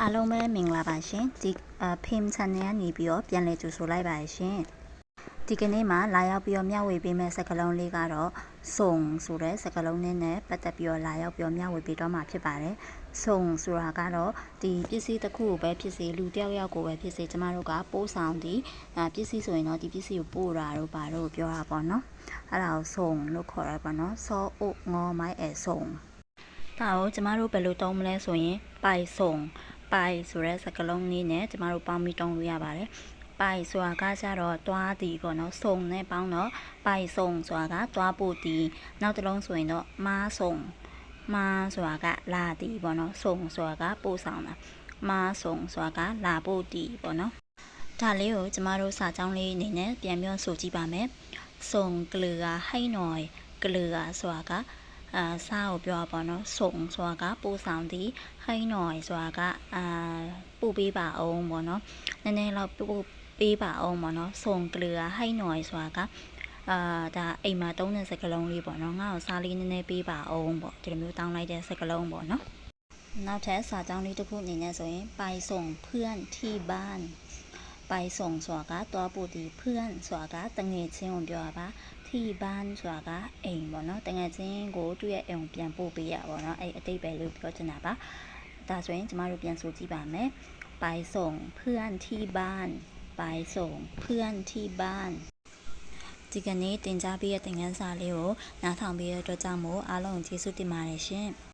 အားလုံးပဲမင်္ဂလာပါရှင်ဒီဖိမ် channel ကနေပြီးတော့ပြန်လည်ကြိုဆိုလိုက်ပါရှင်ဒီကနေ့မှာလာရောက်ပြီးတော့မျှဝေပေးမယ့်စကားလုံးလေးကတော့စုံဆိုတဲ့စကားလုံးနဲ့ပတ်သက်ပြီးတော့လာရောက်ပြီးတော့မျှဝေပေးတော့မှာဖြစ်ပါတယ်စုံဆိုတာကတော့ဒီပစ္စည်းတစ်ခုကိုပဲဖြစ်စေလူတစ်ယောက်ကိုပဲဖြစ်စေကျမတို့ကပို့ဆောင်ဒီပစ္စည်းဆိုရင်တော့ဒီပစ္စည်းကိုပို့တာတို့ပါတို့ပြောတာပေါ့နော်အဲ့ဒါကိုစုံလို့ခေါ်ရပါတော့စောအုပ်ငေါ်မိုက်အဲစုံဒါကိုကျမတို့ဘယ်လိုသုံးမလဲဆိုရင်ပိုင်စုံပိုင်ဆိုတဲ့စကားလုံးလေးနဲ့ကျမတို့ပေါင်းပြီးတုံးလို့ရပါတယ်ပိုင်ဆိုတာကကြတော့တွားတီပေါ့နော်စုံနဲ့ပေါင်းတော့ပိုင်စုံဆိုတာကတွားပို့တီနောက်တစ်လုံးဆိုရင်တော့မားစုံမားဆိုတာကလာတီပေါ့နော်စုံဆိုတာကပို့ဆောင်တာမားစုံဆိုတာကလာပို့တီပေါ့နော်ဒါလေးကိုကျမတို့စာကြောင်းလေးအနေနဲ့ပြန်ပြောဆိုကြည့်ပါမယ်စုံကลือဟိုင်းနော်ကลือဆိုတာကစားကိုပြောပါတော့စုံဆိုတာကပို့ဆောင်သည်ဟိုင်းနော်ဆိုတာကပို့ပေးပါအောင်ပေါ့နော်နည်းနည်းတော့ပို့ပေးပါအောင်ပေါ့နော်စုံကลือဟိုင်းနော်ဆိုတာကဒါအိမ်မှာသုံးတဲ့စကားလုံးလေးပေါ့နော်ငါ့ကိုစားလေးနည်းနည်းပေးပါအောင်ပေါ့ဒီလိုမျိုးတောင်းလိုက်တဲ့စကားလုံးပေါ့နော်နောက်ထပ်စာကြောင်းလေးတစ်ခုအနေနဲ့ဆိုရင်ပိုင်ส่งเพื่อนที่บ้านไปส่งဆိုတာကတွားပို့ဒီเพื่อนဆိုတာကတငယ်ချင်းကိုပြောတာပါที่บ้านဆိုတာကအိမ်ပေါ့နော်တငယ်ချင်းကိုသူ့ရဲ့အိမ်ကိုပြန်ပို့ပေးရပါတော့အဲ့အတိတ်ပဲလို့ပြောချင်တာပါဒါဆိုရင်ကျမတို့ပြန်ဆိုကြည့်ပါမယ်ไปส่งเพื่อนที่บ้านไปส่งเพื่อนที่บ้านဒီကနေ့တင်ကြားပေးတဲ့သင်ခန်းစာလေးကိုနားထောင်ပေးတဲ့အတွက်ကြောင့်မို့အားလုံးကျေးဇူးတင်ပါတယ်ရှင်